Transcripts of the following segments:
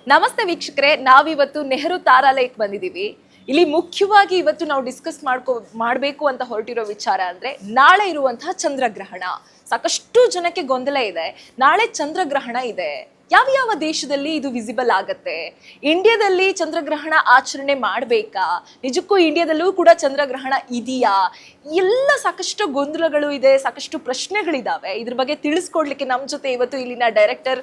ನಮಸ್ತೆ ವೀಕ್ಷಕರೇ, ನಾವಿವತ್ತು ನೆಹರು ತಾರಾಲಯಕ್ಕೆ ಬಂದಿದ್ದೀವಿ. ಇಲ್ಲಿ ಮುಖ್ಯವಾಗಿ ಇವತ್ತು ನಾವು ಡಿಸ್ಕಸ್ ಮಾಡಬೇಕು ಅಂತ ಹೊರಟಿರೋ ವಿಚಾರ ಅಂದ್ರೆ ನಾಳೆ ಇರುವಂತಹ ಚಂದ್ರಗ್ರಹಣ. ಸಾಕಷ್ಟು ಜನಕ್ಕೆ ಗೊಂದಲ ಇದೆ. ನಾಳೆ ಚಂದ್ರಗ್ರಹಣ ಇದೆ, ಯಾವ ದೇಶದಲ್ಲಿ ಇದು ವಿಸಿಬಲ್ ಆಗತ್ತೆ, ಇಂಡಿಯಾದಲ್ಲಿ ಚಂದ್ರಗ್ರಹಣ ಆಚರಣೆ ಮಾಡಬೇಕಾ, ನಿಜಕ್ಕೂ ಇಂಡಿಯಾದಲ್ಲೂ ಕೂಡ ಚಂದ್ರಗ್ರಹಣ ಇದೆಯಾ, ಎಲ್ಲ ಸಾಕಷ್ಟು ಗೊಂದಲಗಳು ಇದೆ, ಸಾಕಷ್ಟು ಪ್ರಶ್ನೆಗಳಿದಾವೆ. ಇದ್ರ ಬಗ್ಗೆ ತಿಳಿಸ್ಕೊಡ್ಲಿಕ್ಕೆ ನಮ್ಮ ಜೊತೆ ಇವತ್ತು ಇಲ್ಲಿನ ಡೈರೆಕ್ಟರ್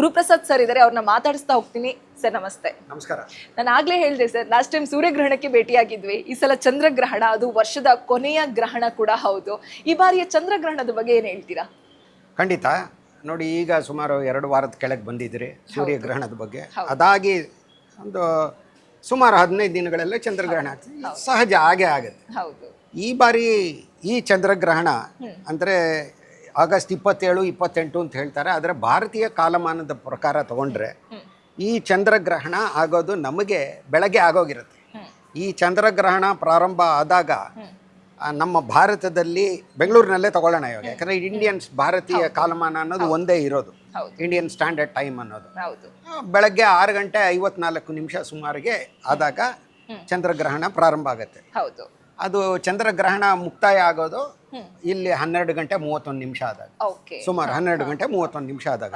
ಗುರುಪ್ರಸಾದ್ ಸರ್ ಇದ್ದಾರೆ. ಅವ್ರನ್ನ ಮಾತಾಡಿಸ್ತಾ ಹೋಗ್ತೀನಿ. ಸರ್ ನಮಸ್ತೆ. ನಮಸ್ಕಾರ. ನಾನು ಆಗ್ಲೇ ಹೇಳಿದೆ ಸರ್, ಲಾಸ್ಟ್ ಟೈಮ್ ಸೂರ್ಯಗ್ರಹಣಕ್ಕೆ ಭೇಟಿಯಾಗಿದ್ವಿ. ಈ ಸಲ ಚಂದ್ರಗ್ರಹಣ, ಅದು ವರ್ಷದ ಕೊನೆಯ ಗ್ರಹಣ ಕೂಡ ಹೌದು. ಈ ಬಾರಿಯ ಚಂದ್ರಗ್ರಹಣದ ಬಗ್ಗೆ ಏನು ಹೇಳ್ತೀರಾ? ಖಂಡಿತ. ನೋಡಿ, ಈಗ ಸುಮಾರು 2 ವಾರದ ಕೆಳಗೆ ಬಂದಿದ್ರಿ ಸೂರ್ಯಗ್ರಹಣದ ಬಗ್ಗೆ. ಅದಾಗಿ ಒಂದು ಸುಮಾರು 15 ದಿನಗಳೆಲ್ಲ ಚಂದ್ರಗ್ರಹಣ ಆಗ್ತದೆ. ಸಹಜ ಹಾಗೆ ಆಗುತ್ತೆ. ಈ ಬಾರಿ ಈ ಚಂದ್ರಗ್ರಹಣ ಅಂದರೆ ಆಗಸ್ಟ್ 27, 28 ಅಂತ ಹೇಳ್ತಾರೆ. ಆದರೆ ಭಾರತೀಯ ಕಾಲಮಾನದ ಪ್ರಕಾರ ತಗೊಂಡ್ರೆ ಈ ಚಂದ್ರಗ್ರಹಣ ಆಗೋದು ನಮಗೆ ಬೆಳಗ್ಗೆ ಆಗೋಗಿರುತ್ತೆ. ಈ ಚಂದ್ರಗ್ರಹಣ ಪ್ರಾರಂಭ ಆದಾಗ ನಮ್ಮ ಭಾರತದಲ್ಲಿ ಬೆಂಗಳೂರಿನಲ್ಲೇ ತಗೊಳ್ಳೋಣ ಇವಾಗ. ಯಾಕಂದರೆ ಇಂಡಿಯನ್ ಭಾರತೀಯ ಕಾಲಮಾನ ಅನ್ನೋದು ಒಂದೇ ಇರೋದು, ಇಂಡಿಯನ್ ಸ್ಟ್ಯಾಂಡರ್ಡ್ ಟೈಮ್ ಅನ್ನೋದು. ಬೆಳಗ್ಗೆ 6:54 ಸುಮಾರಿಗೆ ಆದಾಗ ಚಂದ್ರಗ್ರಹಣ ಪ್ರಾರಂಭ ಆಗುತ್ತೆ. ಅದು ಚಂದ್ರಗ್ರಹಣ ಮುಕ್ತಾಯ ಆಗೋದು ಇಲ್ಲಿ 12:31 ಆದಾಗ, ಸುಮಾರು 12:31 ಆದಾಗ,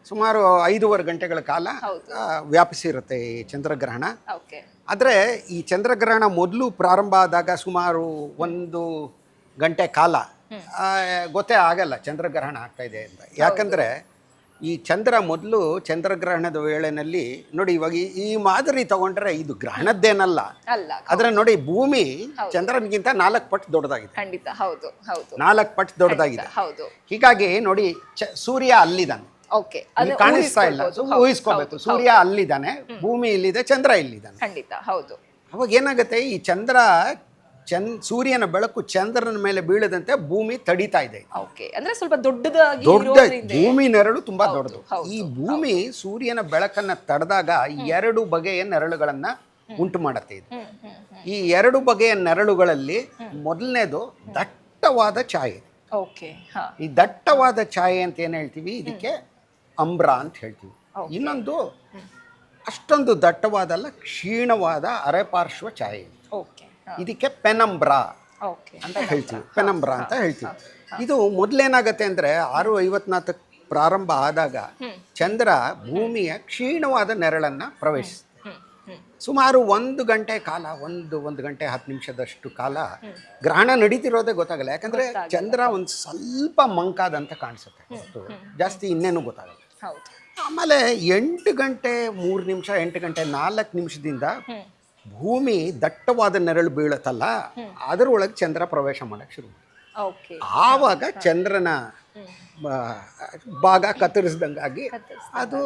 ಸುಮಾರು 5.5 ಗಂಟೆಗಳ ಕಾಲ ವ್ಯಾಪಿಸಿರುತ್ತೆ ಈ ಚಂದ್ರಗ್ರಹಣ. ಆದರೆ ಈ ಚಂದ್ರಗ್ರಹಣ ಮೊದಲು ಪ್ರಾರಂಭ ಆದಾಗ ಸುಮಾರು 1 ಗಂಟೆ ಕಾಲ ಗೊತ್ತೇ ಆಗಲ್ಲ ಚಂದ್ರಗ್ರಹಣ ಆಗ್ತಾ ಇದೆ ಅಂತ. ಯಾಕಂದರೆ ಈ ಮೊದಲು ಚಂದ್ರಗ್ರಹಣದ ವೇಳೆನಲ್ಲಿ ನೋಡಿ, ಇವಾಗ ಈ ಮಾದರಿ ತಗೊಂಡ್ರೆ ಇದು ಗ್ರಹಣದ್ದೇನಲ್ಲ. ಆದ್ರೆ ನೋಡಿ, ಭೂಮಿ ಚಂದ್ರನಿಗಿಂತ 4 ಪಟ್ಟು ದೊಡ್ಡದಾಗಿದೆ. 4 ಪಟ್ಟು ದೊಡ್ಡದಾಗಿದೆ. ಹೀಗಾಗಿ ನೋಡಿ, ಸೂರ್ಯ ಅಲ್ಲಿದ್ದಾನೆ, ಕಾಣಿಸ್ತಾ ಇಲ್ಲ. ಊಹಿಸ್ಕೋಬೇಕು, ಸೂರ್ಯ ಅಲ್ಲಿದ್ದಾನೆ, ಭೂಮಿ ಇಲ್ಲಿದೆ, ಚಂದ್ರ ಇಲ್ಲಿದ್ದಾನೆ. ಅವಾಗ ಏನಾಗುತ್ತೆ, ಈ ಸೂರ್ಯನ ಬೆಳಕು ಚಂದ್ರನ ಮೇಲೆ ಬೀಳದಂತೆ ಭೂಮಿ ತಡಿತಾ ಇದೆ. ಅಂದ್ರೆ ಸ್ವಲ್ಪ ದೊಡ್ಡ ಭೂಮಿ ನೆರಳು ತುಂಬಾ ದೊಡ್ಡದು. ಈ ಭೂಮಿ ಸೂರ್ಯನ ಬೆಳಕನ್ನ ತಡೆದಾಗ 2 ಬಗೆಯ ನೆರಳುಗಳನ್ನ ಉಂಟು ಮಾಡುತ್ತೆ. ಇದು ಈ 2 ಬಗೆಯ ನೆರಳುಗಳಲ್ಲಿ ಮೊದಲನೇದು ದಟ್ಟವಾದ ಛಾಯೆ. ಈ ದಟ್ಟವಾದ ಛಾಯೆ ಅಂತ ಏನ್ ಹೇಳ್ತೀವಿ, ಇದಕ್ಕೆ ಅಂಬ್ರ ಅಂತ ಹೇಳ್ತೀವಿ. ಇನ್ನೊಂದು ಅಷ್ಟೊಂದು ದಟ್ಟವಾದಲ್ಲ, ಕ್ಷೀಣವಾದ ಅರೆಪಾರ್ಶ್ವ ಛಾಯೆ, ಇದಕ್ಕೆ ಪೆನಂಬ್ರಾ ಅಂತ ಹೇಳ್ತೀವಿ. ಪೆನಂಬ್ರಾ ಅಂತ ಹೇಳ್ತೀವಿ. ಇದು ಮೊದಲೇನಾಗತ್ತೆ ಅಂದರೆ 6:54 ಪ್ರಾರಂಭ ಆದಾಗ ಚಂದ್ರ ಭೂಮಿಯ ಕ್ಷೀಣವಾದ ನೆರಳನ್ನು ಪ್ರವೇಶಿಸುತ್ತೆ. ಸುಮಾರು 1 ಗಂಟೆ ಕಾಲ, 1 ಗಂಟೆ 10 ನಿಮಿಷದಷ್ಟು ಕಾಲ ಗ್ರಹಣ ನಡೀತಿರೋದೇ ಗೊತ್ತಾಗಲ್ಲ. ಯಾಕಂದರೆ ಚಂದ್ರ ಒಂದು ಸ್ವಲ್ಪ ಮಂಕಾದಂತ ಕಾಣಿಸುತ್ತೆ, ಜಾಸ್ತಿ ಇನ್ನೇನು ಗೊತ್ತಾಗಲ್ಲ. ಆಮೇಲೆ 8 ಗಂಟೆ 3 ನಿಮಿಷ, 8 ಗಂಟೆ 4 ನಿಮಿಷದಿಂದ ಭೂಮಿ ದಟ್ಟವಾದ ನೆರಳು ಬೀಳತ್ತಲ್ಲ, ಅದರೊಳಗೆ ಚಂದ್ರ ಪ್ರವೇಶ ಮಾಡಕ್ಕೆ ಶುರು ಮಾಡಿ. ಆವಾಗ ಚಂದ್ರನ ಭಾಗ ಕತ್ತರಿಸಿದಂಗಾಗಿ ಅದು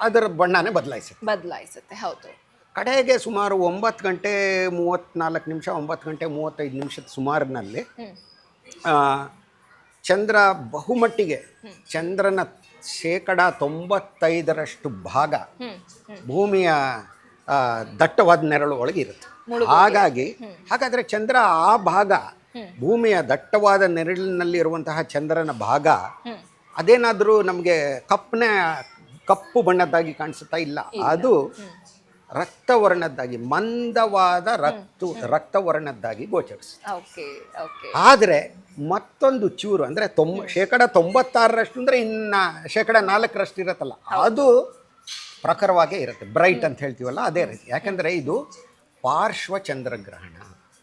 ಅದರ ಬಣ್ಣನೇ ಬದಲಾಯಿಸುತ್ತೆ. ಕಡೆಗೆ ಸುಮಾರು 9:34, 9:35 ಸುಮಾರಿನಲ್ಲಿ ಚಂದ್ರ ಬಹುಮಟ್ಟಿಗೆ, ಚಂದ್ರನ 95% ಭಾಗ ಭೂಮಿಯ ದಟ್ಟವಾದ ನೆರಳು ಒಳಗೆ ಇರುತ್ತೆ. ಹಾಗಾದರೆ ಚಂದ್ರ ಆ ಭಾಗ, ಭೂಮಿಯ ದಟ್ಟವಾದ ನೆರಳಿನಲ್ಲಿ ಇರುವಂತಹ ಚಂದ್ರನ ಭಾಗ ಅದೇನಾದರೂ ನಮಗೆ ಕಪ್ಪು ಬಣ್ಣದ್ದಾಗಿ ಕಾಣಿಸುತ್ತಾ? ಇಲ್ಲ, ಅದು ರಕ್ತವರ್ಣದ್ದಾಗಿ, ಮಂದವಾದ ರಕ್ತವರ್ಣದ್ದಾಗಿ ಗೋಚರಿಸುತ್ತೆ. ಆದರೆ ಮತ್ತೊಂದು ಚೂರು ಅಂದರೆ 96% ಅಂದರೆ ಇನ್ನು 4% ಇರುತ್ತಲ್ಲ, ಅದು ಪ್ರಖರವಾಗೇ ಇರುತ್ತೆ, ಬ್ರೈಟ್ ಅಂತ ಹೇಳ್ತೀವಲ್ಲ, ಅದೇ ರೀತಿ. ಯಾಕಂದರೆ ಇದು ಪಾರ್ಶ್ವ ಚಂದ್ರಗ್ರಹಣ,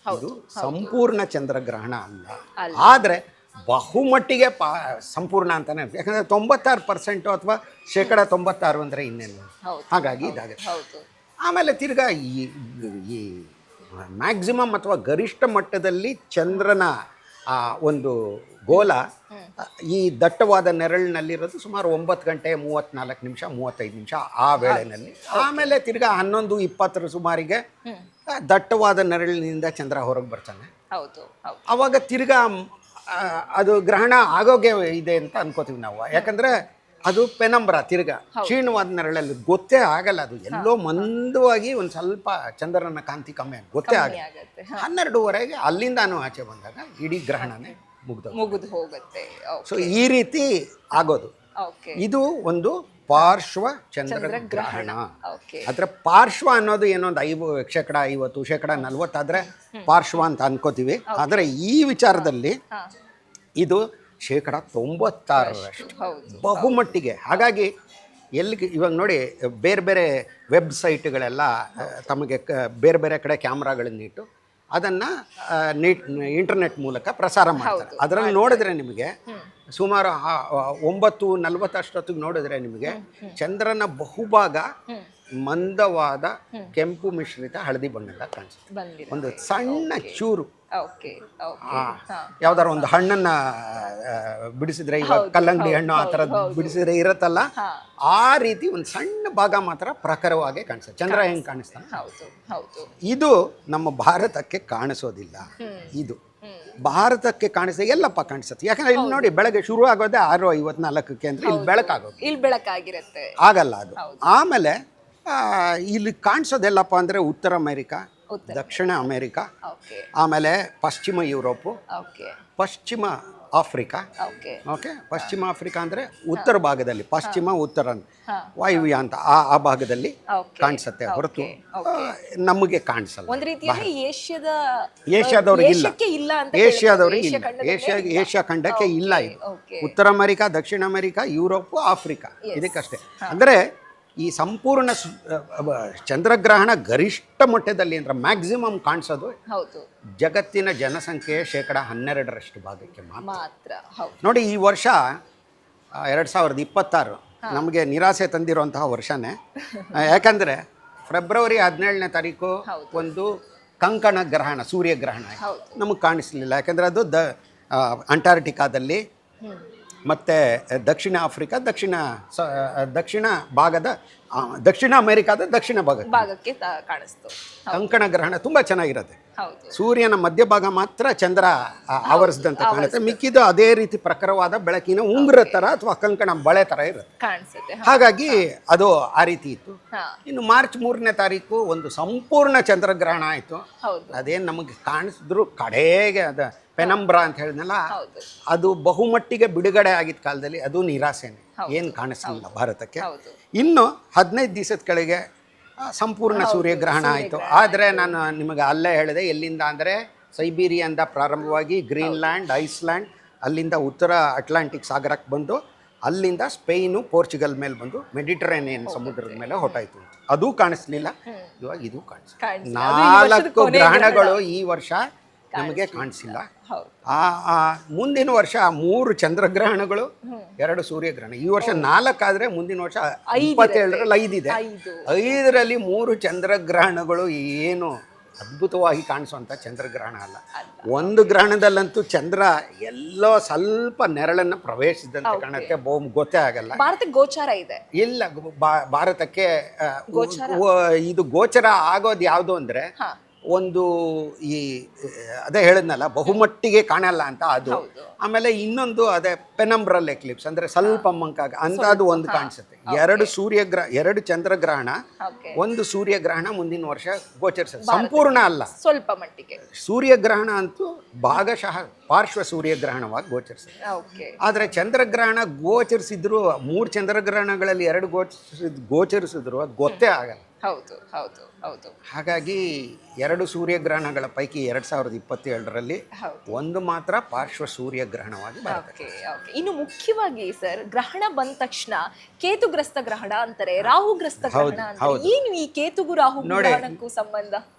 ಇದು ಸಂಪೂರ್ಣ ಚಂದ್ರಗ್ರಹಣ ಅಲ್ಲ. ಆದರೆ ಬಹುಮಟ್ಟಿಗೆ ಸಂಪೂರ್ಣ ಅಂತಾನೆ. ಯಾಕಂದರೆ 96% ಅಥವಾ 96% ಅಂದರೆ ಇನ್ನೇನು, ಹಾಗಾಗಿ ಇದಾಗುತ್ತೆ. ಆಮೇಲೆ ತಿರ್ಗಾ ಈ ಮ್ಯಾಕ್ಸಿಮಮ್ ಅಥವಾ ಗರಿಷ್ಠ ಮಟ್ಟದಲ್ಲಿ ಚಂದ್ರನ ಒಂದು ಗೋಲ ಈ ದಟ್ಟವಾದ ನೆರಳಿನಲ್ಲಿರೋದು ಸುಮಾರು 9:34, 35 ಆ ವೇಳೆನಲ್ಲಿ. ಆಮೇಲೆ ತಿರ್ಗಾ 11:20 ಸುಮಾರಿಗೆ ದಟ್ಟವಾದ ನೆರಳಿನಿಂದ ಚಂದ್ರ ಹೊರಗೆ ಬರ್ತಾನೆ. ಅವಾಗ ತಿರ್ಗಾ ಅದು ಗ್ರಹಣ ಆಗೋಗೆ ಇದೆ ಅಂತ ಅನ್ಕೋತೀವಿ ನಾವು. ಯಾಕಂದರೆ ಅದು ಪೆನಂಬ್ರ, ತಿರ್ಗಾ ಕ್ಷೀಣವಾದ ನೆರಳಲ್ಲಿ ಗೊತ್ತೇ ಆಗಲ್ಲ. ಅದು ಎಲ್ಲೋ ಮಂದವಾಗಿ ಒಂದು ಸ್ವಲ್ಪ ಚಂದ್ರನ ಕಾಂತಿ ಕಮ್ಮಿ ಆಗಿ ಗೊತ್ತೇ ಆಗಲ್ಲ. 12:30ಗೆ ಅಲ್ಲಿಂದಾನು ಆಚೆ ಬಂದಾಗ ಇಡೀ ಗ್ರಹಣನೇ ಮುಗಿದು ಹೋಗುತ್ತೆ. ಸೊ ಈ ರೀತಿ ಆಗೋದು. ಇದು ಒಂದು ಪಾರ್ಶ್ವ ಚಂದ್ರಗ್ರಹಣ. ಓಕೆ. ಅದರ ಪಾರ್ಶ್ವ ಅನ್ನೋದು ಏನೊಂದು 50% 40 ಆದ್ರೆ ಪಾರ್ಶ್ವ ಅಂತ ಅನ್ಕೋತೀವಿ. ಆದರೆ ಈ ವಿಚಾರದಲ್ಲಿ ಇದು 96% ಬಹುಮಟ್ಟಿಗೆ. ಹಾಗಾಗಿ ಇವಾಗ ನೋಡಿ, ಬೇರೆ ಬೇರೆ ವೆಬ್ಸೈಟ್ಗಳೆಲ್ಲ ತಮಗೆ ಬೇರೆ ಬೇರೆ ಕಡೆ ಕ್ಯಾಮ್ರಾಗಳನ್ನಿಟ್ಟು ಅದನ್ನು ಇಂಟರ್ನೆಟ್ ಮೂಲಕ ಪ್ರಸಾರ ಮಾಡ್ತಾರೆ. ಅದರಲ್ಲಿ ನೋಡಿದ್ರೆ ನಿಮಗೆ ಸುಮಾರು 9:40 ಅಷ್ಟೊತ್ತಿಗೆ ನೋಡಿದ್ರೆ ನಿಮಗೆ ಚಂದ್ರನ ಬಹುಭಾಗ ಮಂದವಾದ ಕೆಂಪು ಮಿಶ್ರಿತ ಹಳದಿ ಬಣ್ಣದ ಕಾಣಿಸುತ್ತೆ. ಒಂದು ಸಣ್ಣ ಚೂರು ಯಾವ್ದಾರ ಒಂದು ಹಣ್ಣನ್ನ ಬಿಡಿಸಿದ್ರೆ, ಇವಾಗ ಕಲ್ಲಂಗಡಿ ಹಣ್ಣು ಆ ಥರದ್ದು ಬಿಡಿಸಿದ್ರೆ ಇರತ್ತಲ್ಲ, ಆ ರೀತಿ ಒಂದು ಸಣ್ಣ ಭಾಗ ಮಾತ್ರ ಪ್ರಖರವಾಗಿ ಕಾಣಿಸುತ್ತೆ. ಚಂದ್ರ ಹೆಂಗೆ ಕಾಣಿಸ್ತಾನೆ. ಇದು ನಮ್ಮ ಭಾರತಕ್ಕೆ ಕಾಣಿಸೋದಿಲ್ಲ. ಇದು ಭಾರತಕ್ಕೆ ಕಾಣಿಸ್ತದೆ, ಎಲ್ಲಪ್ಪ ಕಾಣಿಸುತ್ತೆ. ಯಾಕಂದ್ರೆ ಇಲ್ಲಿ ನೋಡಿ, ಬೆಳಗ್ಗೆ ಶುರು ಆಗೋದೇ 6:54 ಅಂದ್ರೆ ಇಲ್ಲಿ ಬೆಳಕಾಗೋದು, ಇಲ್ಲಿ ಬೆಳಕಾಗಿರುತ್ತೆ, ಆಗಲ್ಲ ಅದು. ಆಮೇಲೆ ಇಲ್ಲಿ ಕಾಣಿಸೋದೆಲ್ಲಪ್ಪ ಅಂದರೆ ಉತ್ತರ ಅಮೆರಿಕಾ, ದಕ್ಷಿಣ ಅಮೆರಿಕಾ, ಆಮೇಲೆ ಪಶ್ಚಿಮ ಯುರೋಪು, ಪಶ್ಚಿಮ ಆಫ್ರಿಕಾ. ಓಕೆ, ಪಶ್ಚಿಮ ಆಫ್ರಿಕಾ ಅಂದರೆ ಉತ್ತರ ಭಾಗದಲ್ಲಿ, ಪಶ್ಚಿಮ ಉತ್ತರ ವಾಯುವ್ಯ ಅಂತ ಆ ಭಾಗದಲ್ಲಿ ಕಾಣಿಸುತ್ತೆ ಹೊರತು ನಮಗೆ ಕಾಣಿಸಲ್ಲ. ಒಂದು ರೀತಿಯಲ್ಲಿ ಏಷ್ಯಾದವ್ರಿಗೆ ಇಲ್ಲ, ಏಷ್ಯಾ ಖಂಡಕ್ಕೆ ಇಲ್ಲ ಇದು. ಉತ್ತರ ಅಮೆರಿಕಾ, ದಕ್ಷಿಣ ಅಮೆರಿಕಾ, ಯುರೋಪು, ಆಫ್ರಿಕಾ, ಇದಕ್ಕಷ್ಟೇ. ಅಂದರೆ ಈ ಸಂಪೂರ್ಣ ಚಂದ್ರಗ್ರಹಣ ಗರಿಷ್ಠ ಮಟ್ಟದಲ್ಲಿ ಅಂದ್ರೆ ಮ್ಯಾಕ್ಸಿಮಮ್ ಕಾಣಿಸೋದು ಜಗತ್ತಿನ ಜನಸಂಖ್ಯೆಯ 12% ಭಾಗಕ್ಕೆ ಮಾತ್ರ. ನೋಡಿ, ಈ ವರ್ಷ 2026 ನಮಗೆ ನಿರಾಸೆ ತಂದಿರುವಂತಹ ವರ್ಷನೇ. ಯಾಕಂದರೆ ಫೆಬ್ರವರಿ 17ನೇ ತಾರೀಕು ಒಂದು ಕಂಕಣ ಗ್ರಹಣ, ಸೂರ್ಯಗ್ರಹಣ ನಮಗೆ ಕಾಣಿಸ್ಲಿಲ್ಲ. ಯಾಕಂದರೆ ಅದು ಅಂಟಾರ್ಟಿಕಾದಲ್ಲಿ ಮತ್ತು ದಕ್ಷಿಣ ಆಫ್ರಿಕಾ, ದಕ್ಷಿಣ ಭಾಗದ, ದಕ್ಷಿಣ ಅಮೆರಿಕಾದ ದಕ್ಷಿಣ ಭಾಗಕ್ಕೆ ಕಾಣಿಸ್ತು ಕಂಕಣ ಗ್ರಹಣ ತುಂಬ ಚೆನ್ನಾಗಿರುತ್ತೆ. ಸೂರ್ಯನ ಮಧ್ಯಭಾಗ ಮಾತ್ರ ಚಂದ್ರ ಆವರಿಸಿದಂತೆ ಕಾಣುತ್ತೆ, ಮಿಕ್ಕಿದ್ದು ಅದೇ ರೀತಿ ಪ್ರಖರವಾದ ಬೆಳಕಿನ ಉಂಗುರ ಥರ ಅಥವಾ ಕಂಕಣ ಬಳೆ ಥರ ಇರುತ್ತೆ. ಹಾಗಾಗಿ ಅದು ಆ ರೀತಿ ಇತ್ತು. ಇನ್ನು ಮಾರ್ಚ್ 3ನೇ ತಾರೀಕು ಒಂದು ಸಂಪೂರ್ಣ ಚಂದ್ರಗ್ರಹಣ ಆಯಿತು. ಅದೇನು ನಮಗೆ ಕಾಣಿಸಿದ್ರು ಕಡೆಗೆ ಅದ ಪೆನಂಬ್ರಾ ಅಂತ ಹೇಳಿದ್ನಲ್ಲ, ಅದು ಬಹುಮಟ್ಟಿಗೆ ಬಿಡುಗಡೆ ಆಗಿದ್ದ ಕಾಲದಲ್ಲಿ ಅದು ನಿರಾಸೆನೆ, ಏನು ಕಾಣಿಸಲಿಲ್ಲ ಭಾರತಕ್ಕೆ. ಇನ್ನು 15 ದಿವಸದ ಕೆಳಗೆ ಸಂಪೂರ್ಣ ಸೂರ್ಯಗ್ರಹಣ ಆಯಿತು. ಆದರೆ ನಾನು ನಿಮಗೆ ಅಲ್ಲೇ ಹೇಳಿದೆ, ಎಲ್ಲಿಂದ ಅಂದರೆ ಸೈಬೀರಿಯಿಂದ ಪ್ರಾರಂಭವಾಗಿ ಗ್ರೀನ್ಲ್ಯಾಂಡ್, ಐಸ್ಲ್ಯಾಂಡ್, ಅಲ್ಲಿಂದ ಉತ್ತರ ಅಟ್ಲಾಂಟಿಕ್ ಸಾಗರಕ್ಕೆ ಬಂದು ಅಲ್ಲಿಂದ ಸ್ಪೇನು, ಪೋರ್ಚುಗಲ್ ಮೇಲೆ ಬಂದು ಮೆಡಿಟರೇನಿಯನ್ ಸಮುದ್ರದ ಮೇಲೆ ಹೊರಟಾಯಿತು. ಅದು ಕಾಣಿಸ್ಲಿಲ್ಲ. ಇವಾಗ ಇದು ಕಾಣಿಸ್ತು. 4 ಗ್ರಹಣಗಳು ಈ ವರ್ಷ ನಮಗೆ ಕಾಣಿಸಿಲ್ಲ. ಮುಂದಿನ ವರ್ಷ 3 ಚಂದ್ರಗ್ರಹಣಗಳು, 2 ಸೂರ್ಯಗ್ರಹಣ. ಈ ವರ್ಷ 4 ಆದರೆ ಮುಂದಿನ ವರ್ಷ 27ರಲ್ಲಿ 5 ಇದೆ. 5ರಲ್ಲಿ 3 ಚಂದ್ರಗ್ರಹಣಗಳು ಏನು ಅದ್ಭುತವಾಗಿ ಕಾಣಿಸುವಂಥ ಚಂದ್ರಗ್ರಹಣ ಅಲ್ಲ. ಒಂದು ಗ್ರಹಣದಲ್ಲಂತೂ ಚಂದ್ರ ಎಲ್ಲೋ ಸ್ವಲ್ಪ ನೆರಳನ್ನು ಪ್ರವೇಶಿಸಿದಂತೆ ಕಾಣುತ್ತೆ, ಗೊತ್ತೇ ಆಗಲ್ಲ. ಭಾರತಕ್ಕೆ ಗೋಚಾರ ಇದೆ ಇಲ್ಲ, ಭಾರತಕ್ಕೆ ಇದು ಗೋಚರ ಆಗೋದು ಯಾವುದು ಅಂದರೆ ಒಂದು ಈ ಅದೇ ಹೇಳಿದ್ನಲ್ಲ, ಬಹುಮಟ್ಟಿಗೆ ಕಾಣಲ್ಲ ಅಂತ ಅದು. ಆಮೇಲೆ ಇನ್ನೊಂದು ಅದೇ ಪೆನಂಬ್ರಲ್ ಎಕ್ಲಿಪ್ಸ್ ಅಂದರೆ ಸ್ವಲ್ಪ ಮಂಕಾಗ ಅಂಥದ್ದು ಒಂದು ಕಾಣಿಸುತ್ತೆ. 2 ಚಂದ್ರಗ್ರಹಣ, 1 ಸೂರ್ಯಗ್ರಹಣ ಮುಂದಿನ ವರ್ಷ ಗೋಚರಿಸುತ್ತೆ. ಸಂಪೂರ್ಣ ಅಲ್ಲ, ಸ್ವಲ್ಪ ಮಟ್ಟಿಗೆ. ಸೂರ್ಯಗ್ರಹಣ ಅಂತೂ ಭಾಗಶಃ ಪಾರ್ಶ್ವ ಸೂರ್ಯಗ್ರಹಣವಾಗಿ ಗೋಚರಿಸುತ್ತೆ. ಆದರೆ ಚಂದ್ರಗ್ರಹಣ ಗೋಚರಿಸಿದ್ರು, 3 ಚಂದ್ರಗ್ರಹಣಗಳಲ್ಲಿ 2 ಗೋಚರಿಸಿದ್ರು ಅದು ಗೊತ್ತೇ ಆಗಲ್ಲ. ಹಾಗಾಗಿ 2 ಸೂರ್ಯಗ್ರಹಣಗಳ ಪೈಕಿ 2027ರಲ್ಲಿ ಒಂದು ಮಾತ್ರ ಪಾರ್ಶ್ವ ಸೂರ್ಯಗ್ರಹಣವಾಗಿ ಬರುತ್ತೆ. ಇನ್ನು ಮುಖ್ಯವಾಗಿ ಸರ್, ಗ್ರಹಣ ಬಂದ ತಕ್ಷಣ ಕೇತುಗ್ರಸ್ತ ಗ್ರಹಣ ಅಂತಾರೆ, ರಾಹುಗ್ರಸ್ತ ಗ್ರಹಣ ಅಂತಾರೆ. ಏನು ಈ ಕೇತುಗೂ ರಾಹು ಗ್ರಹಣಕ್ಕೂ ಸಂಬಂಧ?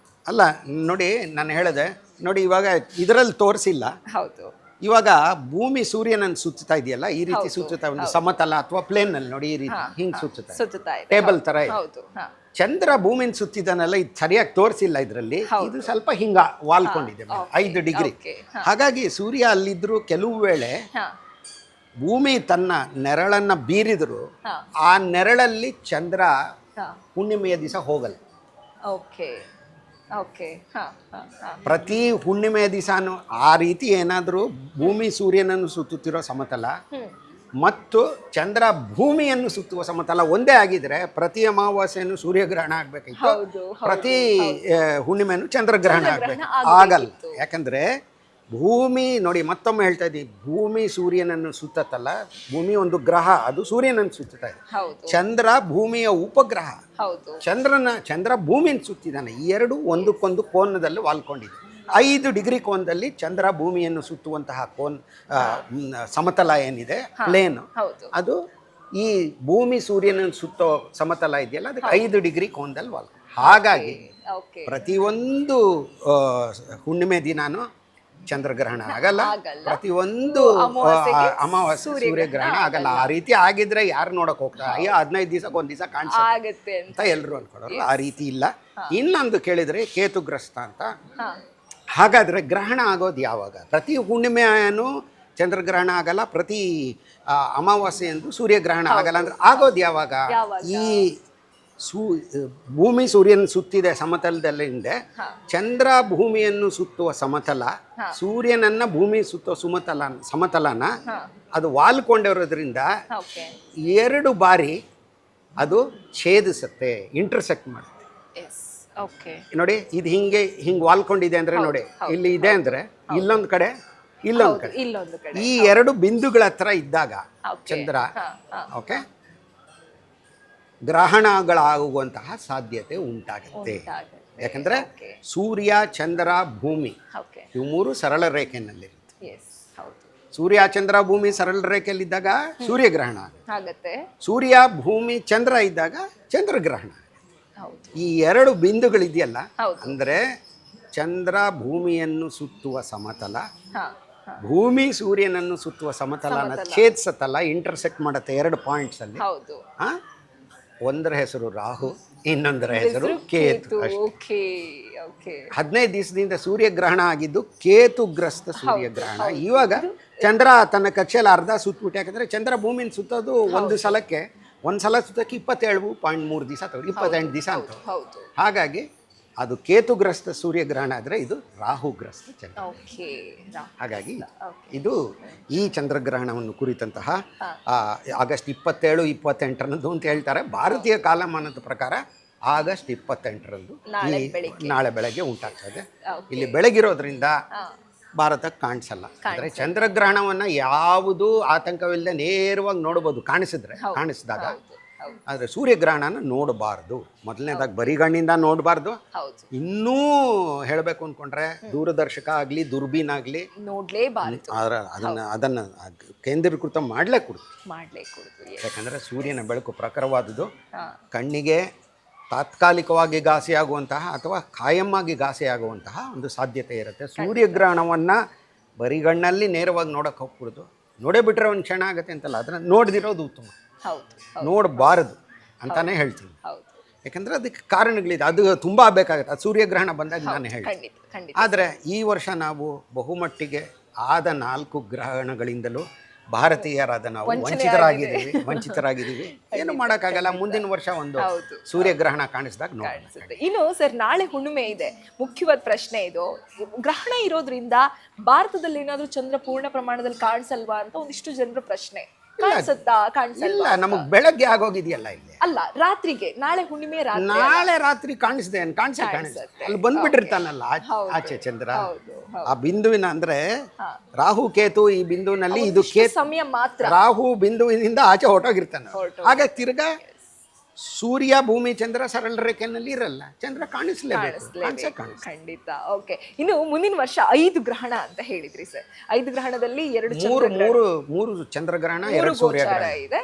ಅಲ್ಲ ನೋಡಿ, ನಾನು ಹೇಳಿದೆ ನೋಡಿ, ಇವಾಗ ಇದರಲ್ಲಿ ತೋರಿಸಿಲ್ಲ. ಇವಾಗ ಭೂಮಿ ಸೂರ್ಯನನ್ನು ಸುತ್ತುತ್ತಾ ಇದೆಯಲ್ಲ, ಈ ರೀತಿ ಸುತ್ತುತ್ತಾ, ಒಂದು ಸಮತಲ ಅಥವಾ ಪ್ಲೇನ್ ನಲ್ಲಿ ನೋಡಿ, ಈ ರೀತಿ ಹಿಂಗೆ ಸುತ್ತುತ್ತಾ ಟೇಬಲ್ ತರ. ಚಂದ್ರ ಭೂಮಿನ ಸುತ್ತಿದ್ದಾನಲ್ಲ, ಇದು ಸರಿಯಾಗಿ ತೋರಿಸಿಲ್ಲ ಇದರಲ್ಲಿ. ಇದು ಸ್ವಲ್ಪ ಹಿಂಗ ವಾಲ್ಕೊಂಡಿದೆ 5 ಡಿಗ್ರಿ. ಹಾಗಾಗಿ ಸೂರ್ಯ ಅಲ್ಲಿದ್ರು ಕೆಲವು ವೇಳೆ ಭೂಮಿ ತನ್ನ ನೆರಳನ್ನ ಬೀರಿದ್ರು ಆ ನೆರಳಲ್ಲಿ ಚಂದ್ರ ಹುಣ್ಣಿಮೆಯ ದಿವಸ ಹೋಗಲ್ಲ. ಪ್ರತಿ ಹುಣ್ಣಿಮೆಯ ದಿವಸನೂ ಆ ರೀತಿ ಏನಾದರೂ ಭೂಮಿ ಸೂರ್ಯನನ್ನು ಸುತ್ತುತ್ತಿರೋ ಸಮತಲ ಮತ್ತು ಚಂದ್ರ ಭೂಮಿಯನ್ನು ಸುತ್ತುವ ಸಮತಲ ಒಂದೇ ಆಗಿದ್ರೆ ಪ್ರತಿ ಅಮಾವಾಸ್ಯೆಯನ್ನು ಸೂರ್ಯಗ್ರಹಣ ಆಗಬೇಕಿತ್ತು, ಪ್ರತಿ ಹುಣ್ಣಿಮೆಯನ್ನು ಚಂದ್ರಗ್ರಹಣ ಆಗಬೇಕು. ಆಗಲ್ಲ. ಯಾಕಂದರೆ ಭೂಮಿ ನೋಡಿ, ಮತ್ತೊಮ್ಮೆ ಹೇಳ್ತಾ ಇದ್ದೀವಿ, ಭೂಮಿ ಸೂರ್ಯನನ್ನು ಸುತ್ತತ್ತಲ್ಲ, ಭೂಮಿ ಒಂದು ಗ್ರಹ, ಅದು ಸೂರ್ಯನನ್ನು ಸುತ್ತುತ್ತಾ ಇದೆ. ಹೌದು ಚಂದ್ರ ಭೂಮಿಯ ಉಪಗ್ರಹ, ಹೌದು ಚಂದ್ರ ಭೂಮಿಯನ್ನು ಸುತ್ತಿದ್ದಾನೆ. ಈ ಎರಡು ಒಂದಕ್ಕೊಂದು ಕೋನದಲ್ಲಿ ವಾಲ್ಕೊಂಡಿದೆ. 5 ಡಿಗ್ರಿ ಕೋನದಲ್ಲಿ ಚಂದ್ರ ಭೂಮಿಯನ್ನು ಸುತ್ತುವಂತಹ ಸಮತಲ ಏನಿದೆ, ಪ್ಲೇನ್, ಹೌದು ಅದು ಈ ಭೂಮಿ ಸೂರ್ಯನನ್ನು ಸುತ್ತೋ ಸಮತಲ ಇದೆಯಲ್ಲ, ಅದಕ್ಕೆ 5 ಡಿಗ್ರಿ ಕೋನದಲ್ಲಿ ವಾಲ್ಕೊಂಡು. ಹಾಗಾಗಿ ಓಕೆ ಪ್ರತಿಯೊಂದು ಹುಣ್ಣಿಮೆ ದಿನಾನು ಚಂದ್ರಗ್ರಹಣ ಆಗಲ್ಲ, ಪ್ರತಿಯೊಂದು ಅಮಾವಾಸ್ಯೆ ಸೂರ್ಯಗ್ರಹಣ ಆಗಲ್ಲ. ಆ ರೀತಿ ಆಗಿದ್ರೆ ಯಾರು ನೋಡಕ್ ಹೋಗ್ತಾರೆ? ಅಯ್ಯೋ 15 ದಿವಸಕ್ಕೆ ಒಂದು ದಿವಸ ಕಾಣಿಸುತ್ತೆ ಅಂತ ಎಲ್ಲರೂ ಅನ್ಕೊಳ್ಳೋರು. ಆ ರೀತಿ ಇಲ್ಲ. ಇನ್ನೊಂದು ಕೇಳಿದ್ರೆ ಕೇತುಗ್ರಸ್ತ ಅಂತ. ಹಾಗಾದ್ರೆ ಗ್ರಹಣ ಆಗೋದು ಯಾವಾಗ? ಪ್ರತಿ ಹುಣ್ಣಿಮೆಯನ್ನು ಚಂದ್ರಗ್ರಹಣ ಆಗಲ್ಲ, ಪ್ರತಿ ಅಮಾವಾಸ್ಯೆಯಂದು ಸೂರ್ಯಗ್ರಹಣ ಆಗಲ್ಲ. ಅಂದ್ರೆ ಆಗೋದು ಯಾವಾಗ? ಈ ಭೂಮಿ ಸೂರ್ಯನ ಸುತ್ತಿದೆ ಸಮತಲದಲ್ಲಿ ಹಿಂದೆ, ಚಂದ್ರ ಭೂಮಿಯನ್ನು ಸುತ್ತುವ ಸಮತಲ, ಸೂರ್ಯನನ್ನ ಭೂಮಿ ಸುತ್ತುವ ಸಮತಲನ ಅದು ವಾಲ್ಕೊಂಡಿರೋದ್ರಿಂದ 2 ಬಾರಿ ಅದು ಛೇದಿಸುತ್ತೆ, ಇಂಟರ್ಸೆಕ್ಟ್ ಮಾಡುತ್ತೆ. ನೋಡಿ, ಇದು ಹಿಂಗೆ ವಾಲ್ಕೊಂಡಿದೆ ಅಂದ್ರೆ ನೋಡಿ, ಇಲ್ಲಿ ಇದೆ ಅಂದ್ರೆ ಇಲ್ಲೊಂದು ಕಡೆ, ಇಲ್ಲೊಂದು ಕಡೆ, ಈ 2 ಬಿಂದುಗಳ ಹತ್ರ ಇದ್ದಾಗ ಚಂದ್ರ ಓಕೆ ಗ್ರಹಣಗಳಾಗುವಂತಹ ಸಾಧ್ಯತೆ ಉಂಟಾಗುತ್ತೆ. ಯಾಕಂದ್ರೆ ಸೂರ್ಯ, ಚಂದ್ರ, ಭೂಮಿ ಇವು 3 ಸರಳ ರೇಖೆಯಲ್ಲಿರುತ್ತೆ. ಸೂರ್ಯ, ಚಂದ್ರ, ಭೂಮಿ ಸರಳ ರೇಖೆಯಲ್ಲಿದ್ದಾಗ ಸೂರ್ಯಗ್ರಹಣ ಆಗುತ್ತೆ. ಸೂರ್ಯ, ಭೂಮಿ, ಚಂದ್ರ ಇದ್ದಾಗ ಚಂದ್ರಗ್ರಹಣ. ಈ 2 ಬಿಂದುಗಳಿದೆಯಲ್ಲ, ಅಂದ್ರೆ ಚಂದ್ರ ಭೂಮಿಯನ್ನು ಸುತ್ತುವ ಸಮತಲ, ಭೂಮಿ ಸೂರ್ಯನನ್ನು ಸುತ್ತುವ ಸಮತಲನ ಛೇದಿಸತ್ತಲ್ಲ, ಇಂಟರ್ಸೆಕ್ಟ್ ಮಾಡುತ್ತೆ 2 ಪಾಯಿಂಟ್ಸ್ ಅಲ್ಲಿ. ಒಂದರ ಹೆಸರು ರಾಹು, ಇನ್ನೊಂದರ ಹೆಸರು ಕೇತು. 15 ದಿವಸದಿಂದ ಸೂರ್ಯಗ್ರಹಣ ಆಗಿದ್ದು ಕೇತುಗ್ರಸ್ತ ಸೂರ್ಯಗ್ರಹಣ. ಇವಾಗ ಚಂದ್ರ ತನ್ನ ಕಕ್ಷೆಯಲ್ಲಿ ಅರ್ಧ ಸುತ್ತಬಿಟ್ಟು, ಯಾಕಂದ್ರೆ ಚಂದ್ರ ಭೂಮಿನ ಸುತ್ತೋದು ಒಂದು ಸಲ ಸುತ್ತಕ್ಕೆ 27.3 ದಿವಸ, 28 ದಿವಸ ಅಂತ. ಹಾಗಾಗಿ ಅದು ಕೇತುಗ್ರಸ್ತ ಸೂರ್ಯಗ್ರಹಣ ಆದರೆ ಇದು ರಾಹುಗ್ರಸ್ತ ಚಂದ್ರ. ಹಾಗಾಗಿ ಇದು ಈ ಚಂದ್ರಗ್ರಹಣವನ್ನು ಕುರಿತಂತಹ ಆಗಸ್ಟ್ 27, 28ರಂದು ಅಂತ ಹೇಳ್ತಾರೆ. ಭಾರತೀಯ ಕಾಲಮಾನದ ಪ್ರಕಾರ ಆಗಸ್ಟ್ 28ರಂದು ನಾಳೆ ಬೆಳಗ್ಗೆ ಉಂಟಾಗ್ತದೆ. ಇಲ್ಲಿ ಬೆಳಗಿರೋದ್ರಿಂದ ಭಾರತಕ್ಕೆ ಕಾಣಿಸಲ್ಲ. ಅಂದರೆ ಚಂದ್ರಗ್ರಹಣವನ್ನು ಯಾವುದು ಆತಂಕವಿಲ್ಲದೆ ನೇರವಾಗಿ ನೋಡ್ಬೋದು ಕಾಣಿಸಿದಾಗ. ಆದರೆ ಸೂರ್ಯಗ್ರಹಣನ ನೋಡಬಾರ್ದು. ಮೊದಲನೇದಾಗಿ ಬರಿಗಣ್ಣಿಂದ ನೋಡಬಾರ್ದು. ಇನ್ನೂ ಹೇಳಬೇಕು ಅಂದ್ಕೊಂಡ್ರೆ ದೂರದರ್ಶಕ ಆಗಲಿ, ದುರ್ಬೀನ್ ಆಗಲಿ ನೋಡಲೇಬಾರ್ದು. ಅದನ್ನು ಕೇಂದ್ರೀಕೃತ ಮಾಡಲೇಕೂಡದು. ಯಾಕಂದರೆ ಸೂರ್ಯನ ಬೆಳಕು ಪ್ರಖರವಾದುದು, ಕಣ್ಣಿಗೆ ತಾತ್ಕಾಲಿಕವಾಗಿ ಘಾಸಿಯಾಗುವಂತಹ ಅಥವಾ ಕಾಯಮ್ಮಾಗಿ ಘಾಸಿಯಾಗುವಂತಹ ಒಂದು ಸಾಧ್ಯತೆ ಇರುತ್ತೆ. ಸೂರ್ಯಗ್ರಹಣವನ್ನು ಬರಿಗಣ್ಣಲ್ಲಿ ನೇರವಾಗಿ ನೋಡೋಕೆ ಹೋಗ್ಬಿಡ್ದು. ನೋಡೇ ಬಿಟ್ಟರೆ ಒಂದು ಕ್ಷಣ ಆಗುತ್ತೆ ಅಂತಲ್ಲ, ಅದನ್ನು ನೋಡ್ದಿರೋದು ಉತ್ತಮ. ನೋಡಬಾರದು ಅಂತಾನೆ ಹೇಳ್ತೀನಿ. ಯಾಕಂದ್ರೆ ಅದಕ್ಕೆ ಕಾರಣಗಳಿದೆ. ಅದು ತುಂಬ ಬೇಕಾಗುತ್ತೆ. ಅದು ಸೂರ್ಯಗ್ರಹಣ ಬಂದಾಗ ನಾನು ಹೇಳ್ತೀನಿ. ಆದರೆ ಈ ವರ್ಷ ನಾವು ಬಹುಮಟ್ಟಿಗೆ ಆದ 4 ಗ್ರಹಣಗಳಿಂದಲೂ ಭಾರತೀಯರಾದ ನಾವು ವಂಚಿತರಾಗಿದ್ದೀವಿ. ಏನು ಮಾಡೋಕ್ಕಾಗಲ್ಲ. ಮುಂದಿನ ವರ್ಷ ಒಂದು ಸೂರ್ಯಗ್ರಹಣ ಕಾಣಿಸಿದಾಗ ನೋಡಿ. ಇನ್ನು ಸರ್, ನಾಳೆ ಹುಣ್ಣಿಮೆ ಇದೆ. ಮುಖ್ಯವಾದ ಪ್ರಶ್ನೆ ಇದು. ಗ್ರಹಣ ಇರೋದ್ರಿಂದ ಭಾರತದಲ್ಲಿ ಏನಾದರೂ ಚಂದ್ರ ಪೂರ್ಣ ಪ್ರಮಾಣದಲ್ಲಿ ಕಾಣಿಸಲ್ವಾ ಅಂತ ಒಂದಿಷ್ಟು ಜನರ ಪ್ರಶ್ನೆ. ಕಾಣಿಸಲ್ಲ. ನಮಗೆ ಬೆಳಗ್ಗೆ ಆಗೋಗಿದೆಯಲ್ಲ ಇಲ್ಲಿ. ಅಲ್ಲ, ರಾತ್ರಿಗೆ, ನಾಳೆ ಹುಣ್ಣಿಮೆ ನಾಳೆ ರಾತ್ರಿ ಕಾಣಿಸಿದೆ ಅಲ್ಲಿ ಬಂದ್ಬಿಟ್ಟಿರ್ತಾನಲ್ಲ ಆಚೆ ಚಂದ್ರ. ಆ ಬಿಂದುವಿನ ಅಂದ್ರೆ ರಾಹು ಕೇತು ಈ ಬಿಂದುವಿನಲ್ಲಿ ಇದು ಸಮಯ ಮಾತ್ರ. ರಾಹು ಬಿಂದುವಿನಿಂದ ಆಚೆ ಹೊರಟೋಗಿರ್ತಾನೆ. ಹಾಗೆ ತಿರ್ಗಾ ಸೂರ್ಯ, ಭೂಮಿ, ಚಂದ್ರ ಸರಳ ರೇಖೆಯಲ್ಲಿ ಇರಲ್ಲ. ಚಂದ್ರ ಕಾಣಿಸ್ಲೇಬೇಕು. ಖಂಡಿತ. ಓಕೆ. ಇನ್ನು ಮುಂದಿನ ವರ್ಷ 5 ಗ್ರಹಣ ಅಂತ ಹೇಳಿದ್ರಿ ಸರ್. 5 ಗ್ರಹಣದಲ್ಲಿ 3 ಚಂದ್ರಗ್ರಹಣ, 2 ಸೂರ್ಯಗ್ರಹಣ ಇದೆ.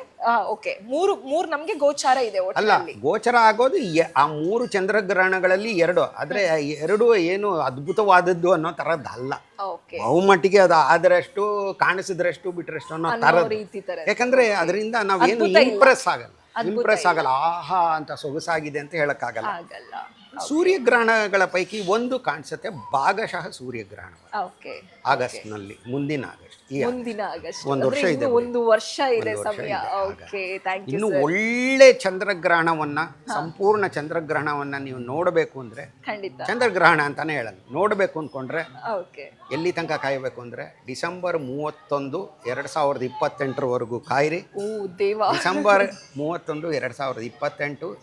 ಓಕೆ, 3 ನಮ್ಗೆ ಗೋಚಾರ ಇದೆ. ಅಲ್ಲ, ಗೋಚರ ಆಗೋದು ಆ 3 ಚಂದ್ರಗ್ರಹಣಗಳಲ್ಲಿ 2. ಆದ್ರೆ 2 ಏನು ಅದ್ಭುತವಾದದ್ದು ಅನ್ನೋ ತರದ್ದಲ್ಲ. ಬಹುಮಟ್ಟಿಗೆ ಅದು ಆದರಷ್ಟು, ಕಾಣಿಸಿದ್ರಷ್ಟು, ಬಿಟ್ರಷ್ಟು ಅನ್ನೋ ತರದ್ದು. ಯಾಕಂದ್ರೆ ಅದರಿಂದ ನಾವೇನು ಇಂಪ್ರೆಸ್ ಆಗಲ್ಲ. ಆಹಾ ಅಂತ ಸೊಗಸಾಗಿದೆ ಅಂತ ಹೇಳಕ್ಕಾಗಲ್ಲ. ಸೂರ್ಯಗ್ರಹಣಗಳ ಪೈಕಿ ಒಂದು ಕಾಣಿಸುತ್ತೆ, ಭಾಗಶಃ ಸೂರ್ಯಗ್ರಹಣ ಆಗಸ್ಟ್ನಲ್ಲಿ, ಮುಂದಿನ ಆಗಸ್ಟ್. ಒಂದು ವರ್ಷ ಇದೆ, ಒಂದು ವರ್ಷ ಇದೆ ಸಮಯ. ಇನ್ನು ಒಳ್ಳೆ ಚಂದ್ರಗ್ರಹಣವನ್ನ, ಸಂಪೂರ್ಣ ಚಂದ್ರಗ್ರಹಣವನ್ನ ನೀವು ನೋಡಬೇಕು ಅಂದ್ರೆ, ಚಂದ್ರಗ್ರಹಣ ಅಂತಾನೆ ಹೇಳಲ್ಲ, ನೋಡಬೇಕು ಅಂದ್ಕೊಂಡ್ರೆ ಎಲ್ಲಿ ತನಕ ಕಾಯಬೇಕು ಅಂದ್ರೆ ಡಿಸೆಂಬರ್ 31, 2028 ಕಾಯಿರಿ. ಡಿಸೆಂಬರ್ 31, 2028,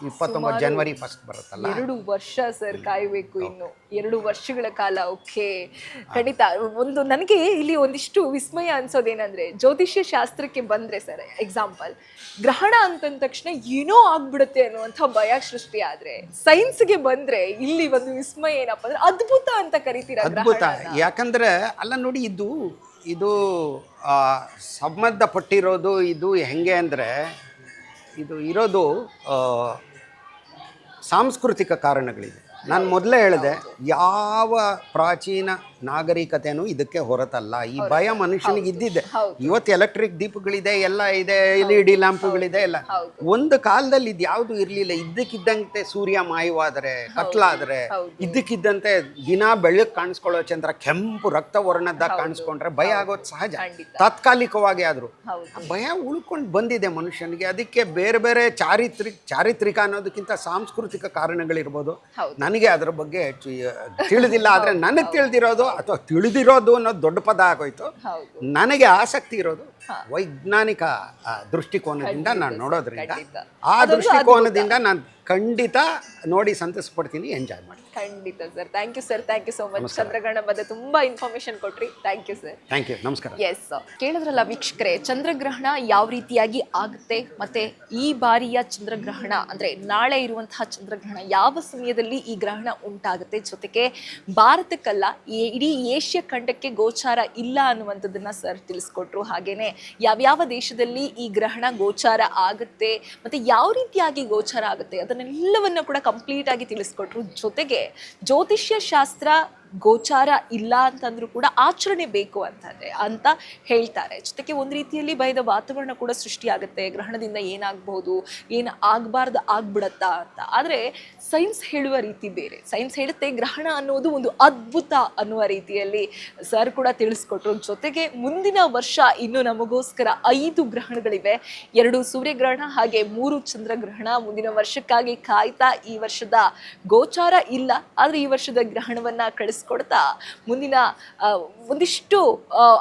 29 ಜನವರಿ 1 ಟಾಸ್ಕ್ ಬರುತ್ತಲ್ಲ. 2 ವರ್ಷ ಸರ್ ಕಾಯಬೇಕು ಇನ್ನು 2 ವರ್ಷಗಳ ಕಾಲ. ಓಕೆ, ಖಂಡಿತ. ಒಂದು ನನಗೆ ಇಲ್ಲಿ ಒಂದಿಷ್ಟು ವಿಸ್ಮಯ ಅನ್ಸೋದೇನಂದ್ರೆ, ಜ್ಯೋತಿಷ್ಯ ಶಾಸ್ತ್ರಕ್ಕೆ ಬಂದ್ರೆ ಸರ್ ಎಕ್ಸಾಂಪಲ್, ಗ್ರಹಣ ಅಂತಂದ ತಕ್ಷಣ ಏನೋ ಆಗ್ಬಿಡುತ್ತೆ ಅನ್ನುವಂಥ ಭಯ ಸೃಷ್ಟಿ ಆದ್ರೆ, ಸೈನ್ಸ್ಗೆ ಬಂದ್ರೆ ಇಲ್ಲಿ ಒಂದು ವಿಸ್ಮಯ ಏನಪ್ಪ ಅಂದ್ರೆ ಅದ್ಭುತ ಅಂತ ಕರಿತೀರ. ಅದ್ಭುತ. ಯಾಕಂದ್ರೆ ಅಲ್ಲ ನೋಡಿ, ಇದು ಸಂಬಂಧಪಟ್ಟಿರೋದು ಇದು ಹೆಂಗೆ ಅಂದರೆ, ಇದು ಇರೋದು ಸಾಂಸ್ಕೃತಿಕ ಕಾರಣಗಳಿದೆ. ನಾನು ಮೊದಲೇ ಹೇಳಿದೆ, ಯಾವ ಪ್ರಾಚೀನ ನಾಗರಿಕತೆನೂ ಇದಕ್ಕೆ ಹೊರತಲ್ಲ. ಈ ಭಯ ಮನುಷ್ಯನಿಗೆ ಇದ್ದಿದೆ. ಇವತ್ತು ಎಲೆಕ್ಟ್ರಿಕ್ ದೀಪಗಳಿದೆ, ಎಲ್ಲ ಇದೆ, LED ಲ್ಯಾಂಪುಗಳಿದೆ, ಎಲ್ಲ. ಒಂದು ಕಾಲದಲ್ಲಿ ಇದು ಯಾವುದು ಇರಲಿಲ್ಲ. ಇದ್ದಕ್ಕಿದ್ದಂತೆ ಸೂರ್ಯ ಮಾಯವಾದರೆ, ಕತ್ಲಾದರೆ, ಇದ್ದಕ್ಕಿದ್ದಂತೆ ದಿನ ಬೆಳಗ್ಗೆ ಕಾಣಿಸ್ಕೊಳ್ಳೋ ಚಂದ್ರ ಕೆಂಪು ರಕ್ತವರ್ಣದ ಕಾಣಿಸ್ಕೊಂಡ್ರೆ ಭಯ ಆಗೋದು ಸಹಜ, ತಾತ್ಕಾಲಿಕವಾಗಿ. ಆದರೂ ಭಯ ಉಳ್ಕೊಂಡು ಬಂದಿದೆ ಮನುಷ್ಯನಿಗೆ. ಅದಕ್ಕೆ ಬೇರೆ ಬೇರೆ ಚಾರಿತ್ರಿಕ ಅನ್ನೋದಕ್ಕಿಂತ ಸಾಂಸ್ಕೃತಿಕ ಕಾರಣಗಳಿರ್ಬೋದು. ನನಗೆ ಅದರ ಬಗ್ಗೆ ಹೆಚ್ಚು ತಿಳಿದಿಲ್ಲ. ಆದರೆ ನನಗೆ ತಿಳಿದಿರೋದು ಅಥವಾ ತಿಳಿದಿರೋದು ಅನ್ನೋದು ದೊಡ್ಡ ಪದ ಆಗೋಯ್ತು. ನನಗೆ ಆಸಕ್ತಿ ಇರೋದು ವೈಜ್ಞಾನಿಕ ದೃಷ್ಟಿಕೋನದಿಂದ ನಾನು ನೋಡೋದ್ರಿಂದ, ಆ ದೃಷ್ಟಿಕೋನದಿಂದ ನಾನು ಖಂಡಿತ ನೋಡಿ ಸಂತೋಷಪಡ್ತೀನಿ, ಎಂಜಾಯ್ ಮಾಡ್ತೀನಿ. ಖಂಡಿತ sir. Thank you sir, thank you so much. ಚಂದ್ರಗ್ರಹಣ ಬಗ್ಗೆ ತುಂಬಾ ಇನ್ಫಾರ್ಮೇಶನ್ ಕೊಟ್ರಿ. Thank you sir. Thank you. ನಮಸ್ಕಾರ. ಎಸ್, ಕೇಳಿದ್ರಲ್ಲ ವೀಕ್ಷಕರೇ, ಚಂದ್ರಗ್ರಹಣ ಯಾವ ರೀತಿಯಾಗಿ ಆಗುತ್ತೆ, ಮತ್ತೆ ಈ ಬಾರಿಯ ಚಂದ್ರಗ್ರಹಣ ಅಂದ್ರೆ ನಾಳೆ ಇರುವಂತಹ ಚಂದ್ರಗ್ರಹಣ ಯಾವ ಸಮಯದಲ್ಲಿ ಈ ಗ್ರಹಣ ಉಂಟಾಗುತ್ತೆ, ಜೊತೆಗೆ ಭಾರತಕ್ಕಲ್ಲ ಇಡೀ ಏಷ್ಯಾ ಖಂಡಕ್ಕೆ ಗೋಚಾರ ಇಲ್ಲ ಅನ್ನುವಂಥದ್ದನ್ನ ಸರ್ ತಿಳಿಸ್ಕೊಟ್ರು. ಹಾಗೇನೆ ಯಾವ್ಯಾವ ದೇಶದಲ್ಲಿ ಈ ಗ್ರಹಣ ಗೋಚಾರ ಆಗುತ್ತೆ, ಮತ್ತೆ ಯಾವ ರೀತಿಯಾಗಿ ಗೋಚಾರ ಆಗುತ್ತೆ ಅದನ್ನೆಲ್ಲವನ್ನ ಕೂಡ ಕಂಪ್ಲೀಟ್ ಆಗಿ ತಿಳಿಸ್ಕೊಟ್ರು. ಜೊತೆಗೆ ಜ್ಯೋತಿಷ್ಯ ಶಾಸ್ತ್ರ ಗೋಚಾರ ಇಲ್ಲ ಅಂತಂದ್ರೂ ಕೂಡ ಆಚರಣೆ ಬೇಕು ಅಂತ ಹೇಳ್ತಾರೆ. ಜೊತೆಗೆ ಒಂದು ರೀತಿಯಲ್ಲಿ ಭಯದ ವಾತಾವರಣ ಕೂಡ ಸೃಷ್ಟಿಯಾಗುತ್ತೆ. ಗ್ರಹಣದಿಂದ ಏನಾಗಬಹುದು, ಏನು ಆಗಬಾರ್ದು ಆಗ್ಬಿಡತ್ತಾ ಅಂತ. ಆದರೆ ಸೈನ್ಸ್ ಹೇಳುವ ರೀತಿ ಬೇರೆ. ಸೈನ್ಸ್ ಹೇಳುತ್ತೆ ಗ್ರಹಣ ಅನ್ನೋದು ಒಂದು ಅದ್ಭುತ ಅನ್ನುವ ರೀತಿಯಲ್ಲಿ ಸರ್ ಕೂಡ ತಿಳಿಸ್ಕೊಟ್ರು. ಜೊತೆಗೆ ಮುಂದಿನ ವರ್ಷ ಇನ್ನು ನಮಗೋಸ್ಕರ 5 ಗ್ರಹಣಗಳಿವೆ. 2 ಸೂರ್ಯಗ್ರಹಣ ಹಾಗೆ 3 ಚಂದ್ರಗ್ರಹಣ. ಮುಂದಿನ ವರ್ಷಕ್ಕಾಗಿ ಕಾಯ್ತಾ, ಈ ವರ್ಷದ ಗೋಚಾರ ಇಲ್ಲ, ಆದರೆ ಈ ವರ್ಷದ ಗ್ರಹಣವನ್ನ ಕೊಡ್ತಾ ಮುಂದಿನ ಒಂದಿಷ್ಟು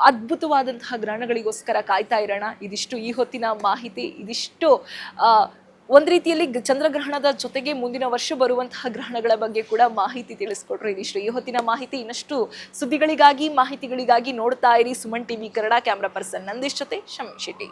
ಅದ್ಭುತವಾದಂತಹ ಗ್ರಹಣಗಳಿಗೋಸ್ಕರ ಕಾಯ್ತಾ ಇರೋಣ. ಇದಿಷ್ಟು ಈ ಹೊತ್ತಿನ ಮಾಹಿತಿ. ಇದಿಷ್ಟು ಒಂದು ರೀತಿಯಲ್ಲಿ ಚಂದ್ರಗ್ರಹಣದ ಜೊತೆಗೆ ಮುಂದಿನ ವರ್ಷ ಬರುವಂತಹ ಗ್ರಹಣಗಳ ಬಗ್ಗೆ ಕೂಡ ಮಾಹಿತಿ ತಿಳಿಸ್ಕೊಟ್ರು. ಇದಿಷ್ಟು ಈ ಹೊತ್ತಿನ ಮಾಹಿತಿ. ಇನ್ನಷ್ಟು ಸುದ್ದಿಗಳಿಗಾಗಿ, ಮಾಹಿತಿಗಳಿಗಾಗಿ ನೋಡ್ತಾ ಇರಿ Suman TV Kannada. Camera person Nandish ಜೊತೆ ಶಮಿ ಶೆಟ್ಟಿ.